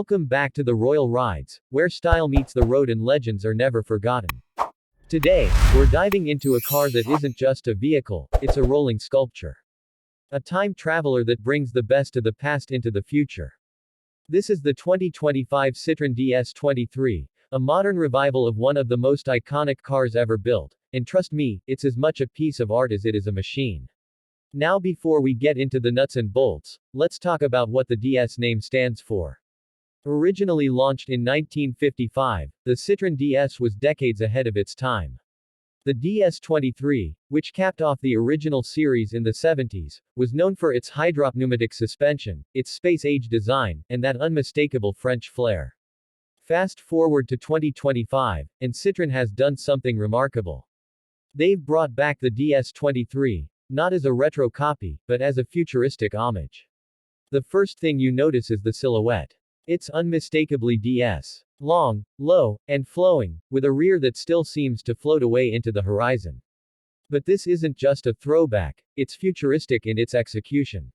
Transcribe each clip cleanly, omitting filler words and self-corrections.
Welcome back to the Royal Rides, where style meets the road and legends are never forgotten. Today, we're diving into a car that isn't just a vehicle, it's a rolling sculpture. A time traveler that brings the best of the past into the future. This is the 2025 Citroën DS23, a modern revival of one of the most iconic cars ever built, and trust me, it's as much a piece of art as it is a machine. Now before we get into the nuts and bolts, let's talk about what the DS name stands for. Originally launched in 1955, the Citroën DS was decades ahead of its time. The DS23, which capped off the original series in the 70s, was known for its hydropneumatic suspension, its space-age design, and that unmistakable French flair. Fast forward to 2025, and Citroën has done something remarkable. They've brought back the DS23, not as a retro copy, but as a futuristic homage. The first thing you notice is the silhouette. It's unmistakably DS. Long, low, and flowing, with a rear that still seems to float away into the horizon. But this isn't just a throwback, it's futuristic in its execution.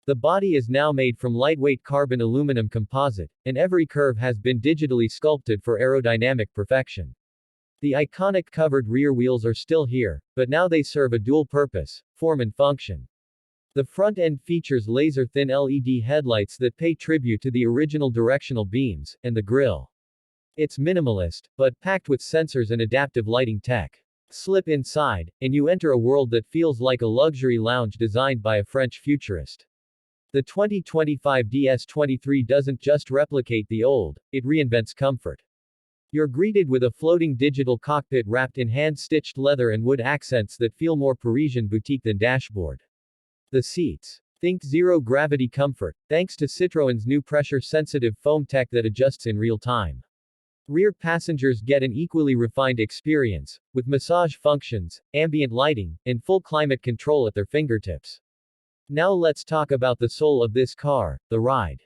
The body is now made from lightweight carbon aluminum composite, and every curve has been digitally sculpted for aerodynamic perfection. The iconic covered rear wheels are still here, but now they serve a dual purpose, form and function. The front end features laser-thin LED headlights that pay tribute to the original directional beams, and the grille. It's minimalist, but packed with sensors and adaptive lighting tech. Slip inside, and you enter a world that feels like a luxury lounge designed by a French futurist. The 2025 DS23 doesn't just replicate the old, it reinvents comfort. You're greeted with a floating digital cockpit wrapped in hand-stitched leather and wood accents that feel more Parisian boutique than dashboard. The seats. Think zero-gravity comfort, thanks to Citroën's new pressure-sensitive foam tech that adjusts in real time. Rear passengers get an equally refined experience, with massage functions, ambient lighting, and full climate control at their fingertips. Now let's talk about the soul of this car, the ride.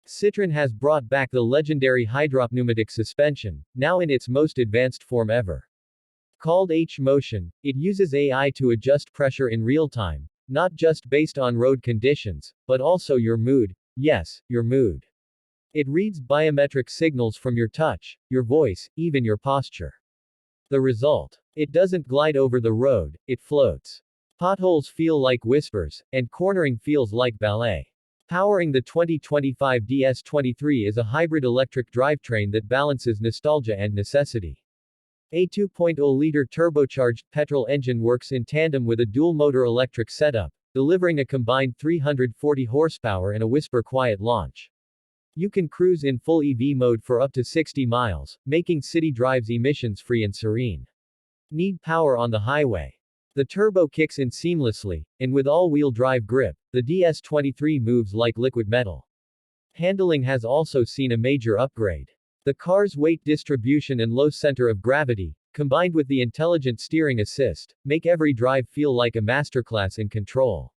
Citroën has brought back the legendary hydropneumatic suspension, now in its most advanced form ever. Called H-Motion, it uses AI to adjust pressure in real time, not just based on road conditions, but also your mood. Yes, your mood. It reads biometric signals from your touch, your voice, even your posture. The result. It doesn't glide over the road, it floats. Potholes feel like whispers, and cornering feels like ballet. Powering the 2025 DS23 is a hybrid electric drivetrain that balances nostalgia and necessity. A 2.0-liter turbocharged petrol engine works in tandem with a dual-motor electric setup, delivering a combined 340 horsepower and a whisper-quiet launch. You can cruise in full EV mode for up to 60 miles, making city drives emissions-free and serene. Need power on the highway? The turbo kicks in seamlessly, and with all-wheel drive grip, the DS23 moves like liquid metal. Handling has also seen a major upgrade. The car's weight distribution and low center of gravity, combined with the intelligent steering assist, make every drive feel like a masterclass in control.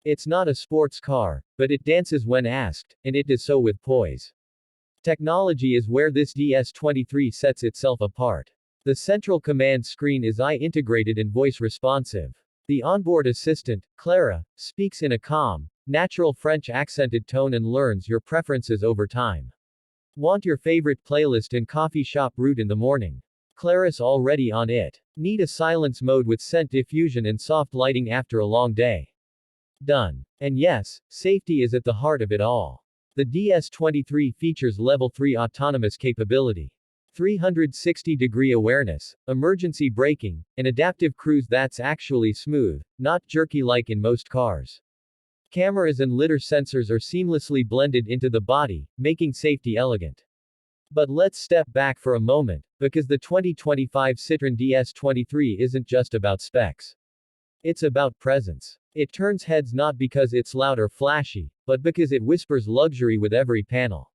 It's not a sports car, but it dances when asked, and it does so with poise. Technology is where this DS23 sets itself apart. The central command screen is AI-integrated and voice-responsive. The onboard assistant, Clara, speaks in a calm, natural French accented tone and learns your preferences over time. Want your favorite playlist and coffee shop route in the morning? Clara's already on it. Need a silence mode with scent diffusion and soft lighting after a long day? Done. And yes, safety is at the heart of it all. The DS23 features Level 3 autonomous capability. 360-degree awareness, emergency braking, and adaptive cruise that's actually smooth, not jerky like in most cars. Cameras and lidar sensors are seamlessly blended into the body, making safety elegant. But let's step back for a moment, because the 2025 Citroën DS23 isn't just about specs. It's about presence. It turns heads not because it's loud or flashy, but because it whispers luxury with every panel.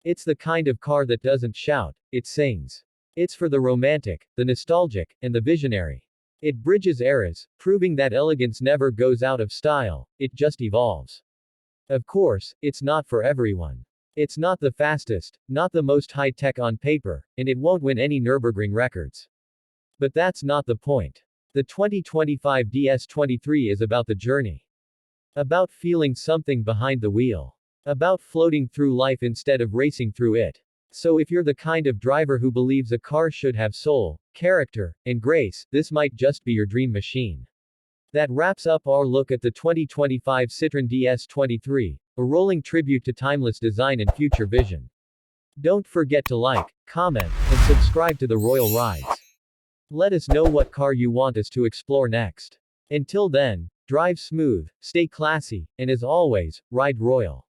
It's the kind of car that doesn't shout, it sings. It's for the romantic, the nostalgic, and the visionary. It bridges eras, proving that elegance never goes out of style, it just evolves. Of course, it's not for everyone. It's not the fastest, not the most high-tech on paper, and it won't win any Nürburgring records. But that's not the point. The 2025 DS23 is about the journey. About feeling something behind the wheel. About floating through life instead of racing through it. So if you're the kind of driver who believes a car should have soul, character, and grace, this might just be your dream machine. That wraps up our look at the 2025 Citroën DS23, a rolling tribute to timeless design and future vision. Don't forget to like, comment, and subscribe to the Royal Rides. Let us know what car you want us to explore next. Until then, drive smooth, stay classy, and as always, ride royal.